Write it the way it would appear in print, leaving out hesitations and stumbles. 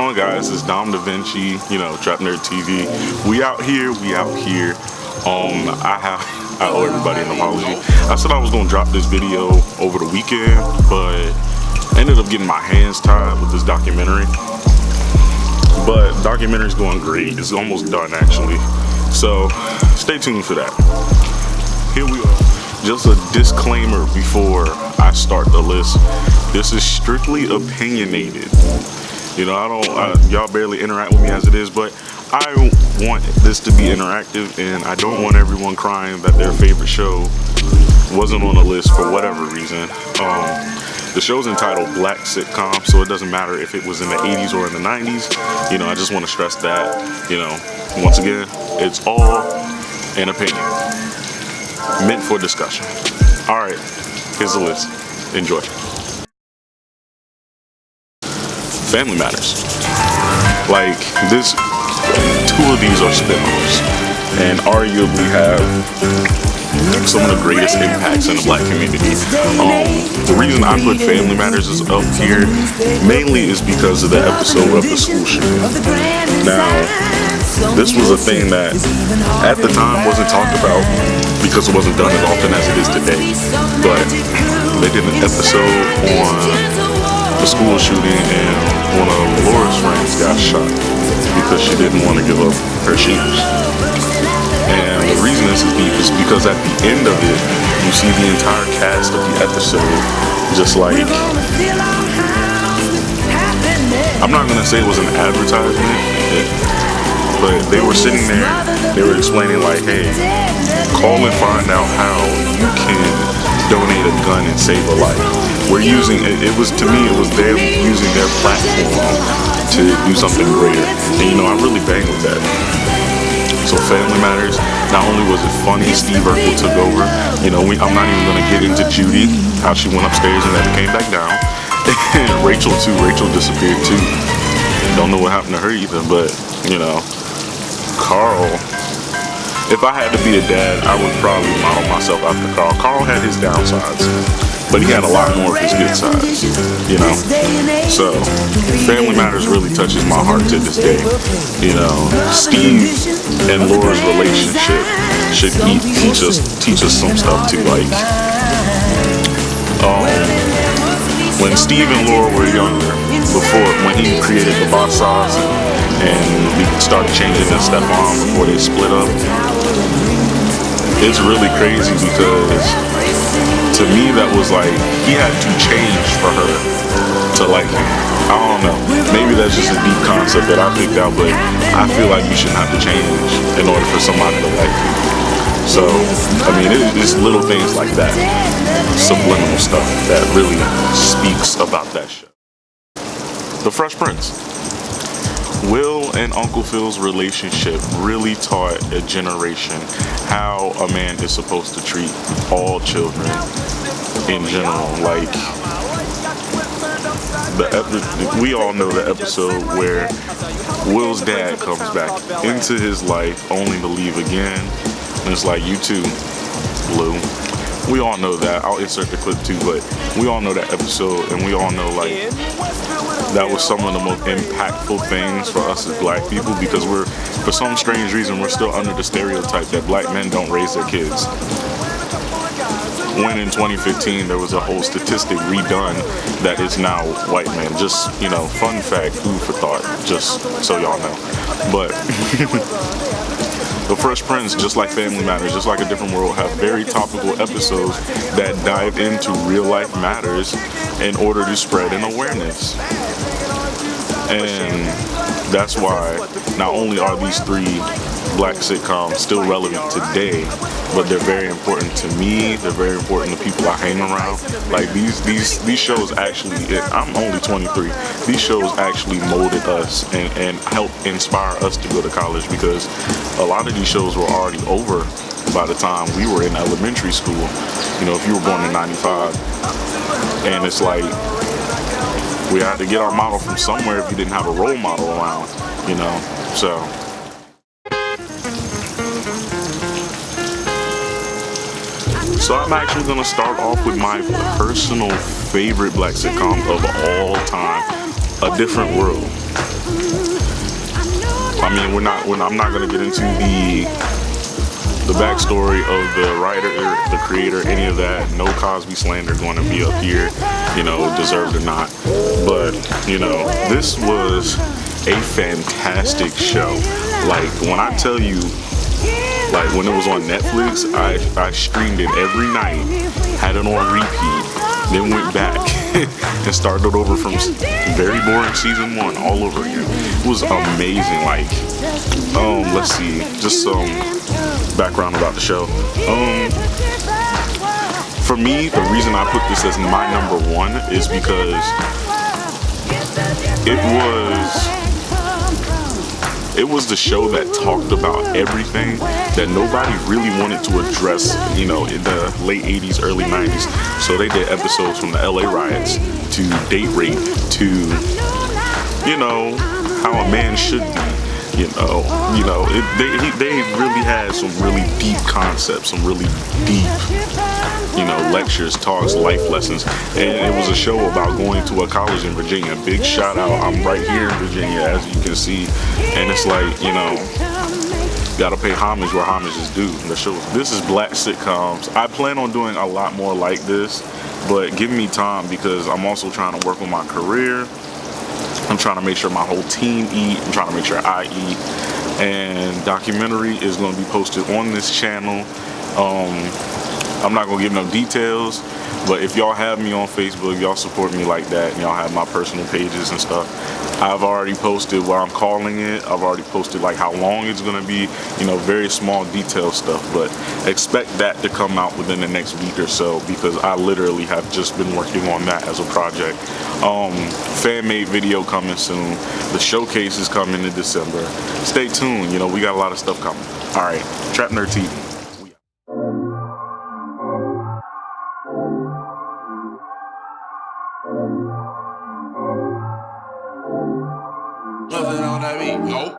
on, guys? It's Dom Da Vinci, Trap Nerd TV. We out here. I owe everybody an apology. I said I was gonna drop this video over the weekend, but I ended up getting my hands tied with this documentary. But the documentary's going great. It's almost done, actually. So stay tuned for that. Here we are. Just a disclaimer before I start the list. This is strictly opinionated. Y'all barely interact with me as it is, but I want this to be interactive, and I don't want everyone crying that their favorite show wasn't on the list for whatever reason. The show's entitled Black Sitcoms, so it doesn't matter if it was in the 80s or in the 90s. I just want to stress that, once again, it's all an opinion, meant for discussion. All right, here's the list. Enjoy. Family Matters. Like this, two of these are spin-offs, and arguably have some of the greatest impacts in the black community. The reason I put Family Matters is up here mainly is because of the episode of the school shooting. Now, this was a thing that at the time wasn't talked about because it wasn't done as often as it is today. But they did an episode on the school shooting, and one of Laura's friends got shot because she didn't want to give up her shoes. And the reason this is because at the end of it, you see the entire cast of the episode just like, I'm not going to say it was an advertisement, but they were sitting there, they were explaining like, hey, call and find out how you can donate a gun and save a life. We're using, it was them using their platform to do something greater. And I really bang with that. So Family Matters, not only was it funny, Steve Urkel took over. I'm not even going to get into Judy, how she went upstairs and never came back down. And Rachel too, Rachel disappeared too. Don't know what happened to her either, but, Carl, if I had to be a dad, I would probably model myself after Carl. Carl had his downsides, but he had a lot more of his good sides, So, Family Matters really touches my heart to this day. Steve and Laura's relationship should teach us some stuff too. Like, when Steve and Laura were younger, when he created the Boss Sauce and we started changing their Stefan before they split up, it's really crazy because to me that was like he had to change for her to like him. I don't know, maybe that's just a deep concept that I picked out, but I feel like you shouldn't have to change in order for somebody to like you. So it's little things like that, subliminal stuff that really speaks about that show. The Fresh Prince. Will and Uncle Phil's relationship really taught a generation how a man is supposed to treat all children in general. Like, we all know the episode where Will's dad comes back into his life only to leave again. And it's like, you too, Lou. We all know that. I'll insert the clip too, but we all know that episode, and we all know like that was some of the most impactful things for us as black people, because for some strange reason, we're still under the stereotype that black men don't raise their kids. When in 2015, there was a whole statistic redone that it's now white men. Just, fun fact, food for thought, just so y'all know. But The Fresh Prince, just like Family Matters, just like A Different World, have very topical episodes that dive into real life matters in order to spread an awareness. And that's why not only are these three black sitcoms still relevant today, but they're very important to me. They're very important to people I hang around. Like these shows actually, I'm only 23. These shows actually molded us and helped inspire us to go to college, because a lot of these shows were already over by the time we were in elementary school. If you were born in 95, and it's like we had to get our model from somewhere if you didn't have a role model around, so. So I'm actually going to start off with my personal favorite black sitcom of all time, A Different World. I mean, I'm not gonna get into the backstory of the writer, the creator, any of that. No Cosby slander going to be up here, you know, deserved or not. But, you know, this was a fantastic show. Like, when I tell you, like, when it was on Netflix, I streamed it every night, had it on repeat, then went back and started over from very boring season 1 all over again. It was amazing. Like, let's see, just some background about the show. For me, the reason I put this as my number 1 is because it was the show that talked about everything that nobody really wanted to address, you know, in the late 80s, early 90s. So they did episodes from the LA riots to date rape to, you know, how a man should be. They really had some really deep concepts, some really deep, you know, lectures, talks, life lessons. And it was a show about going to a college in Virginia. Big shout out, I'm right here in Virginia, as you can see. And it's like, you know, gotta pay homage where homage is due. This is Black Sitcoms. I plan on doing a lot more like this, but give me time because I'm also trying to work on my career. I'm trying to make sure my whole team eat. I'm trying to make sure I eat. And documentary is going to be posted on this channel. I'm not going to give no details, but if y'all have me on Facebook, y'all support me like that, and y'all have my personal pages and stuff. I've already posted what I'm calling it. I've already posted like how long it's going to be, you know, very small detail stuff, but expect that to come out within the next week or so because I literally have just been working on that as a project. Fan-made video coming soon. The showcase is coming in December. Stay tuned, you know, we got a lot of stuff coming. All right, Trap Nerd TV. Nothing on that beat. Nope.